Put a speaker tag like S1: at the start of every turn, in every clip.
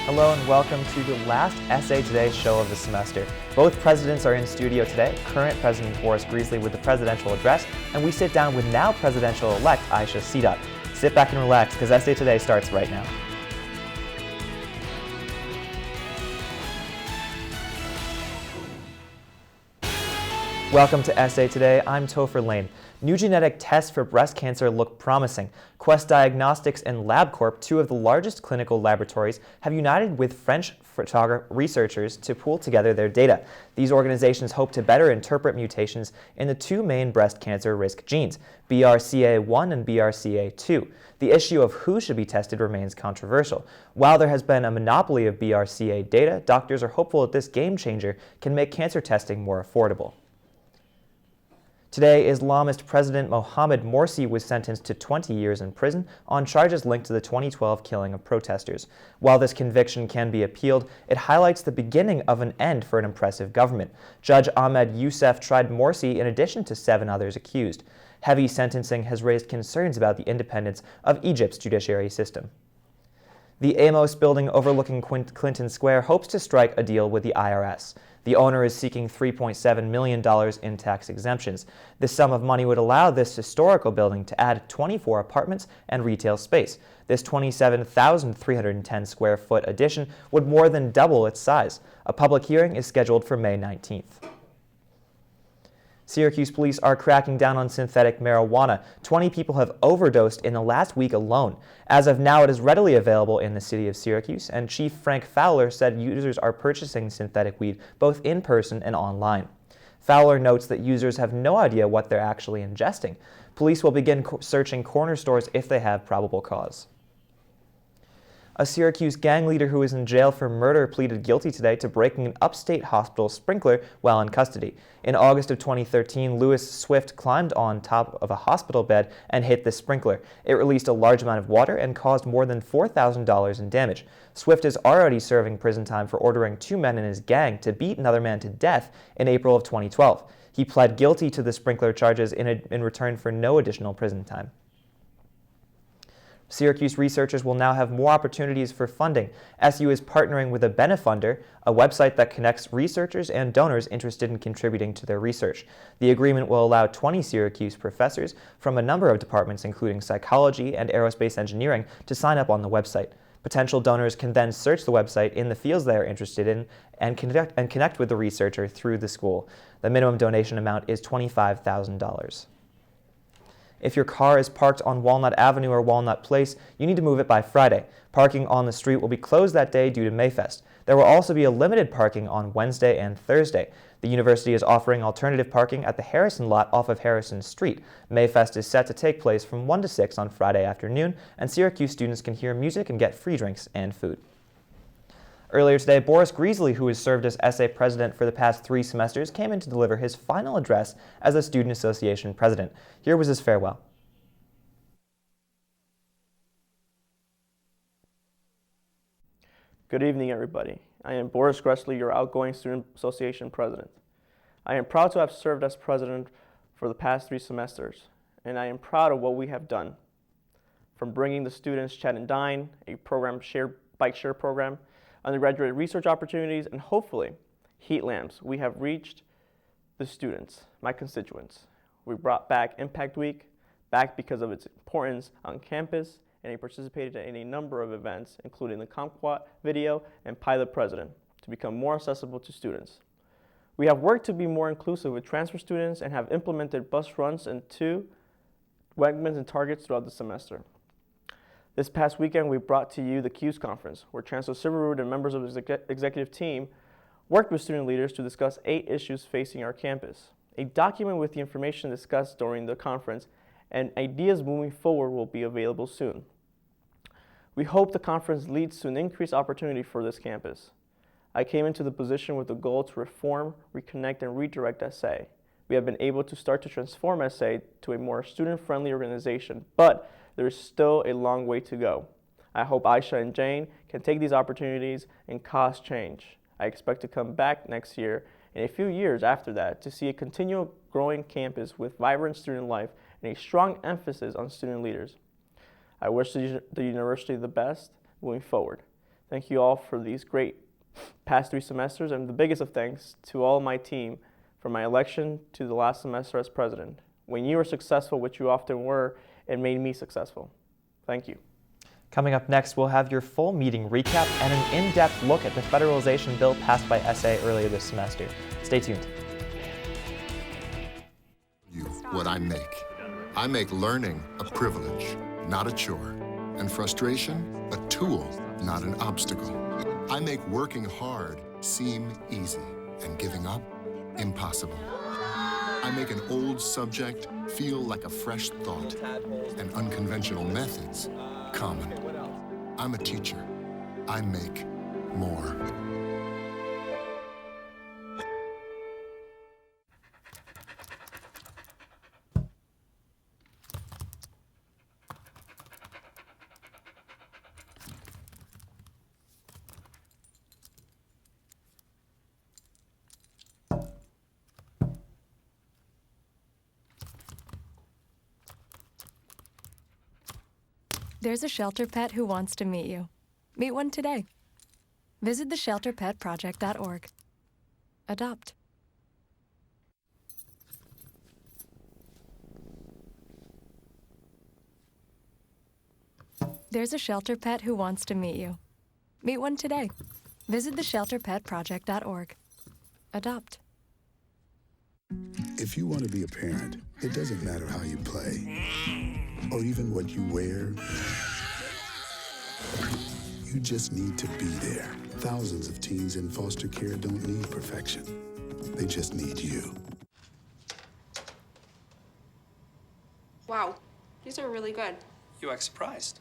S1: Hello and welcome to the last Essay Today show of the semester. Both presidents are in studio today, current President Boris Griesly with the presidential address, and we sit down with now presidential-elect Aisha Sidat. Sit back and relax, because Essay Today starts right now. Welcome to Essay Today. I'm Topher Lane. New genetic tests for breast cancer look promising. Quest Diagnostics and LabCorp, two of the largest clinical laboratories, have united with French researchers to pool together their data. These organizations hope to better interpret mutations in the two main breast cancer risk genes, BRCA1 and BRCA2. The issue of who should be tested remains controversial. While there has been a monopoly of BRCA data, doctors are hopeful that this game changer can make cancer testing more affordable. Today, Islamist President Mohamed Morsi was sentenced to 20 years in prison on charges linked to the 2012 killing of protesters. While this conviction can be appealed, it highlights the beginning of an end for an oppressive government. Judge Ahmed Youssef tried Morsi in addition to 7 others accused. Heavy sentencing has raised concerns about the independence of Egypt's judiciary system. The Amos building overlooking Clinton Square hopes to strike a deal with the IRS. The owner is seeking $3.7 million in tax exemptions. This sum of money would allow this historical building to add 24 apartments and retail space. This 27,310 square foot addition would more than double its size. A public hearing is scheduled for May 19th. Syracuse police are cracking down on synthetic marijuana. 20 people have overdosed in the last week alone. As of now, it is readily available in the city of Syracuse, and Chief Frank Fowler said users are purchasing synthetic weed both in person and online. Fowler notes that users have no idea what they're actually ingesting. Police will begin searching corner stores if they have probable cause. A Syracuse gang leader who is in jail for murder pleaded guilty today to breaking an upstate hospital sprinkler while in custody. In August of 2013, Lewis Swift climbed on top of a hospital bed and hit the sprinkler. It released a large amount of water and caused more than $4,000 in damage. Swift is already serving prison time for ordering 2 men in his gang to beat another man to death in April of 2012. He pled guilty to the sprinkler charges in return for no additional prison time. Syracuse researchers will now have more opportunities for funding. SU is partnering with a Benefunder, a website that connects researchers and donors interested in contributing to their research. The agreement will allow 20 Syracuse professors from a number of departments, including psychology and aerospace engineering, to sign up on the website. Potential donors can then search the website in the fields they are interested in and connect with the researcher through the school. The minimum donation amount is $25,000. If your car is parked on Walnut Avenue or Walnut Place, you need to move it by Friday. Parking on the street will be closed that day due to Mayfest. There will also be a limited parking on Wednesday and Thursday. The university is offering alternative parking at the Harrison lot off of Harrison Street. Mayfest is set to take place from 1 to 6 on Friday afternoon, and Syracuse students can hear music and get free drinks and food. Earlier today, Boris Griesly, who has served as essay president for the past 3 semesters, came in to deliver his final address as the Student Association president. Here was his farewell.
S2: Good evening, everybody. I am Boris Griesly, your outgoing Student Association president. I am proud to have served as president for the past 3 semesters, and I am proud of what we have done. From bringing the students Chat and Dine, a bike share program, undergraduate research opportunities, and hopefully heat lamps, we have reached the students, my constituents. We brought back Impact Week, back because of its importance on campus, and I participated in a number of events, including the Kumquat video and Pilot President, to become more accessible to students. We have worked to be more inclusive with transfer students and have implemented bus runs into Wegmans and Targets throughout the semester. This past weekend, we brought to you the CUES Conference, where Chancellor Silverwood and members of his executive team worked with student leaders to discuss 8 issues facing our campus. A document with the information discussed during the conference and ideas moving forward will be available soon. We hope the conference leads to an increased opportunity for this campus. I came into the position with the goal to reform, reconnect, and redirect SA. We have been able to start to transform SA to a more student-friendly organization, but there is still a long way to go. I hope Aisha and Jane can take these opportunities and cause change. I expect to come back next year and a few years after that to see a continual growing campus with vibrant student life and a strong emphasis on student leaders. I wish the university the best moving forward. Thank you all for these great past 3 semesters, and the biggest of thanks to all my team from my election to the last semester as president. When you were successful, which you often were, it made me successful. Thank you.
S1: Coming up next, we'll have your full meeting recap and an in-depth look at the federalization bill passed by SA earlier this semester. Stay tuned.
S3: What I make. I make learning a privilege, not a chore, and frustration a tool, not an obstacle. I make working hard seem easy and giving up impossible. I make an old subject feel like a fresh thought and unconventional methods common. I'm a teacher. I make more.
S4: There's a shelter pet who wants to meet you. Meet one today. Visit theshelterpetproject.org. Adopt. There's a shelter pet who wants to meet you. Meet one today. Visit theshelterpetproject.org. Adopt.
S5: If you want to be a parent, it doesn't matter how you play or even what you wear. You just need to be there. Thousands of teens in foster care don't need perfection. They just need you.
S6: Wow, these are really good.
S7: You act surprised.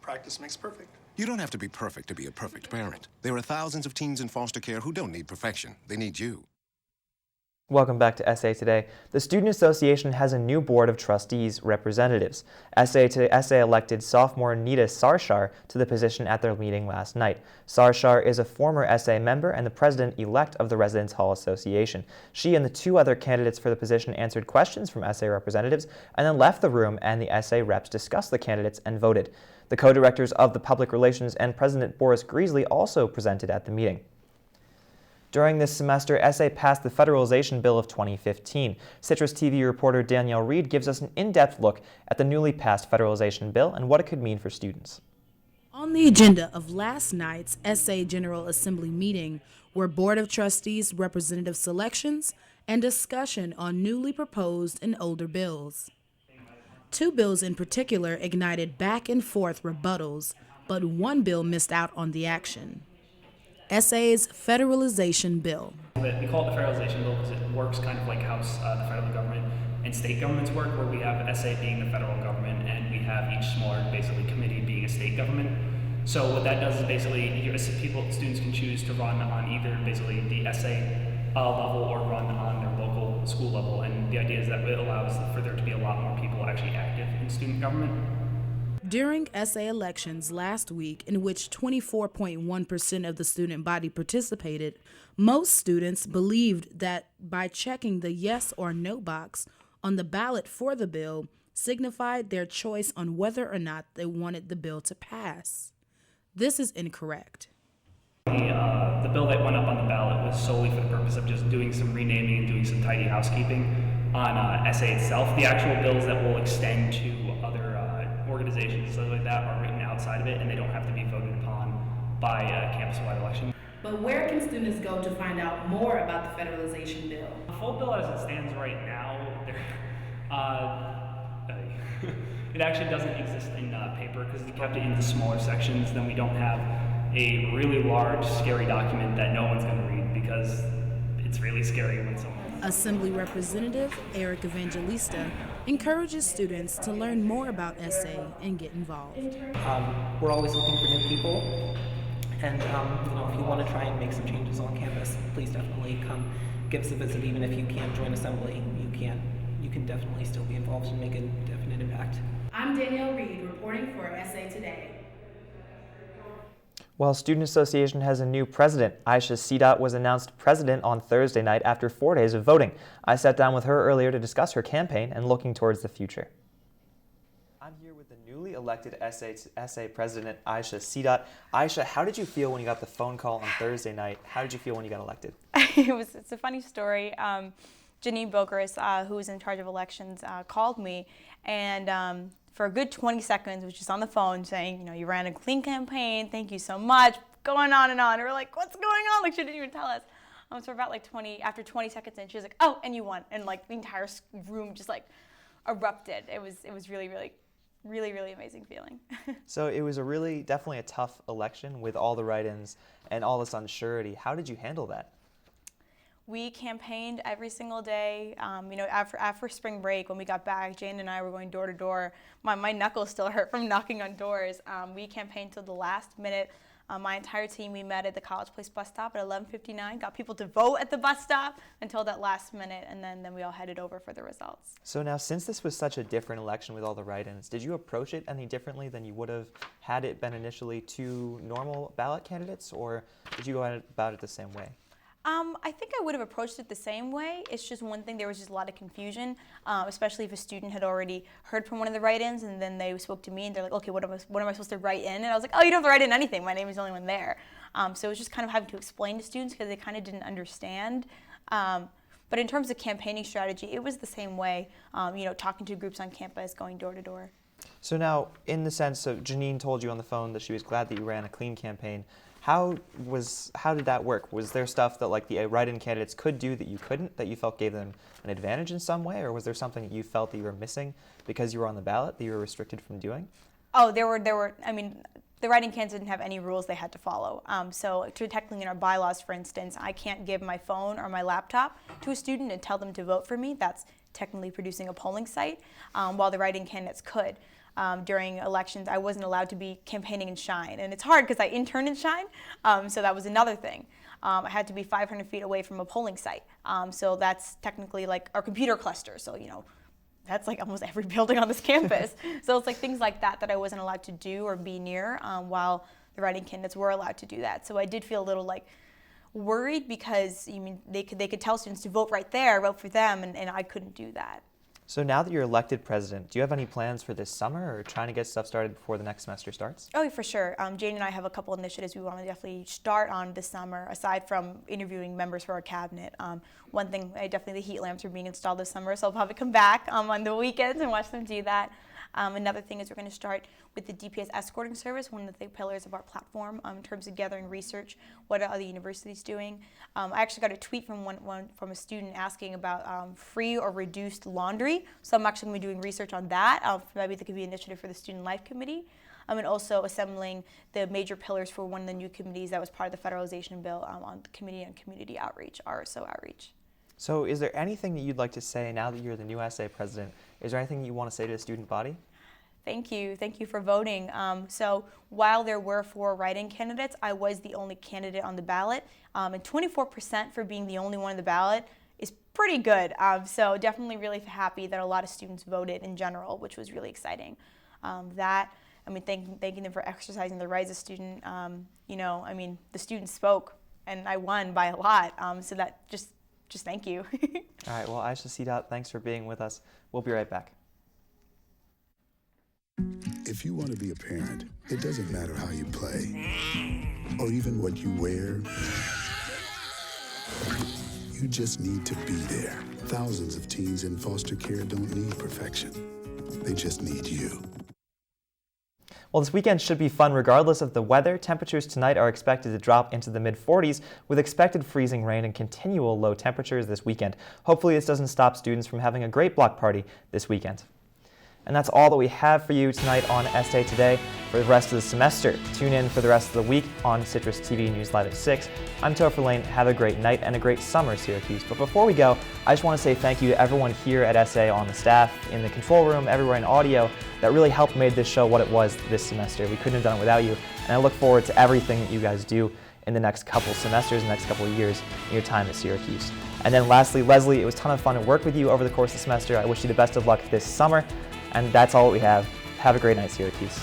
S7: Practice makes perfect.
S8: You don't have to be perfect to be a perfect parent. There are thousands of teens in foster care who don't need perfection. They need you.
S1: Welcome back to SA Today. The Student Association has a new board of trustees representatives. SA elected sophomore Nita Sarshar to the position at their meeting last night. Sarshar is a former SA member and the president-elect of the Residence Hall Association. She and the 2 other candidates for the position answered questions from SA representatives and then left the room, and the SA reps discussed the candidates and voted. The co-directors of the Public Relations and President Boris Greasley also presented at the meeting. During this semester, SA passed the Federalization Bill of 2015. CitrusTV reporter Danielle Reed gives us an in-depth look at the newly passed Federalization Bill and what it could mean for students.
S9: On the agenda of last night's SA General Assembly meeting were Board of Trustees representative selections and discussion on newly proposed and older bills. 2 bills in particular ignited back and forth rebuttals, but 1 bill missed out on the action. SA's Federalization Bill.
S10: We call it the Federalization Bill because it works kind of like how the federal government and state governments work, where we have SA being the federal government and we have each smaller, basically, committee being a state government. So what that does is basically students can choose to run on either basically the SA level or run on their local school level, and the idea is that it allows for there to be a lot more people actually active in student government.
S9: During SA elections last week, in which 24.1% of the student body participated, most students believed that by checking the yes or no box on the ballot for the bill signified their choice on whether or not they wanted the bill to pass. This is incorrect.
S10: The bill that went up on the ballot was solely for the purpose of just doing some renaming and doing some tidy housekeeping on SA itself. The actual bills that will extend to other organizations and stuff like that are written outside of it, and they don't have to be voted upon by a campus-wide election.
S9: But where can students go to find out more about the Federalization Bill?
S10: The full bill as it stands right now, it actually doesn't exist in paper because we kept it into smaller sections. Then we don't have a really large, scary document that no one's going to read because it's really scary when someone...
S9: Assembly Representative Eric Evangelista encourages students to learn more about SA and get involved.
S11: We're always looking for new people, and if you want to try and make some changes on campus, please definitely come give us a visit. Even if you can't join Assembly, you can definitely still be involved and make a definite impact.
S9: I'm Danielle Reed reporting for SA Today.
S1: Well, Student Association has a new president. Aisha Sidat was announced president on Thursday night after 4 days of voting. I sat down with her earlier to discuss her campaign and looking towards the future. I'm here with the newly elected SA president, Aisha Sidat. Aisha, how did you feel when you got the phone call on Thursday night? How did you feel when you got elected?
S12: It's a funny story. Janine Bokeris, who was in charge of elections, called me, and for a good 20 seconds was just on the phone saying, you ran a clean campaign, thank you so much, going on and on. And we're like, what's going on? Like, she didn't even tell us. So about like after 20 seconds in, she was like, oh, and you won. And like the entire room just like erupted. It was really, really, really, really amazing feeling.
S1: So it was definitely a tough election with all the write-ins and all this unsurety. How did you handle that?
S12: We campaigned every single day. After spring break, when we got back, Jane and I were going door to door. My knuckles still hurt from knocking on doors. We campaigned till the last minute. My entire team, we met at the College Place bus stop at 11:59, got people to vote at the bus stop until that last minute, and then we all headed over for the results.
S1: So now, since this was such a different election with all the write-ins, did you approach it any differently than you would have had it been initially to normal ballot candidates, or did you go about it the same way?
S12: I think I would have approached it the same way. It's just one thing, there was just a lot of confusion, especially if a student had already heard from one of the write-ins and then they spoke to me and they're like, okay, what am I supposed to write in? And I was like, oh, you don't have to write in anything. My name is the only one there. So it was just kind of having to explain to students because they kind of didn't understand. But in terms of campaigning strategy, it was the same way, talking to groups on campus, going door to door.
S1: So now, in the sense of Janine told you on the phone that she was glad that you ran a clean campaign, how did that work? Was there stuff that like the write-in candidates could do that you couldn't, that you felt gave them an advantage in some way, or was there something that you felt that you were missing because you were on the ballot that you were restricted from doing?
S12: Oh, there were. I mean, the write-in candidates didn't have any rules they had to follow. So technically in our bylaws, for instance, I can't give my phone or my laptop to a student and tell them to vote for me. That's technically producing a polling site, while the write-in candidates could. During elections, I wasn't allowed to be campaigning in Shine. And it's hard because I interned in Shine, so that was another thing. I had to be 500 feet away from a polling site. So that's technically like our computer cluster. So, that's like almost every building on this campus. So it's like things like that I wasn't allowed to do or be near, while the write-in candidates were allowed to do that. So I did feel a little like worried because they could tell students to vote right there, vote for them, and I couldn't do that.
S1: So now that you're elected president, do you have any plans for this summer or trying to get stuff started before the next semester starts?
S12: Oh, for sure. Jane and I have a couple initiatives we want to definitely start on this summer, aside from interviewing members for our cabinet. One thing, definitely the heat lamps are being installed this summer, so I'll probably come back on the weekends and watch them do that. Another thing is we're going to start with the DPS escorting service, one of the pillars of our platform in terms of gathering research. What are other universities doing? I actually got a tweet from from a student asking about free or reduced laundry. So I'm actually going to be doing research on that. Maybe there could be an initiative for the Student Life Committee. And also assembling the major pillars for one of the new committees that was part of the federalization bill on the Committee on Community Outreach, RSO Outreach.
S1: So is there anything that you'd like to say now that you're the new SA president? Is there anything you want to say to the student body?
S12: Thank you for voting. So while there were 4 write-in candidates, I was the only candidate on the ballot, and 24% for being the only one on the ballot is pretty good. So definitely really happy that a lot of students voted in general, which was really exciting. Thanking them for exercising their rights as a student. The students spoke, and I won by a lot. So that just thank you.
S1: All right, well, Aisha Sidat, thanks for being with us. We'll be right back.
S5: If you want to be a parent, it doesn't matter how you play or even what you wear. You just need to be there. Thousands of teens in foster care don't need perfection. They just need you.
S1: Well, this weekend should be fun regardless of the weather. Temperatures tonight are expected to drop into the mid-40s with expected freezing rain and continual low temperatures this weekend. Hopefully this doesn't stop students from having a great block party this weekend. And that's all that we have for you tonight on SA Today for the rest of the semester. Tune in for the rest of the week on CitrusTV News Live at 6. I'm Topher Lane. Have a great night and a great summer, Syracuse. But before we go, I just want to say thank you to everyone here at SA, on the staff, in the control room, everywhere in audio, that really helped make this show what it was this semester. We couldn't have done it without you. And I look forward to everything that you guys do in the next couple semesters, the next couple of years in your time at Syracuse. And then lastly, Leslie, it was a ton of fun to work with you over the course of the semester. I wish you the best of luck this summer. And that's all we have. Have a great night, Syracuse.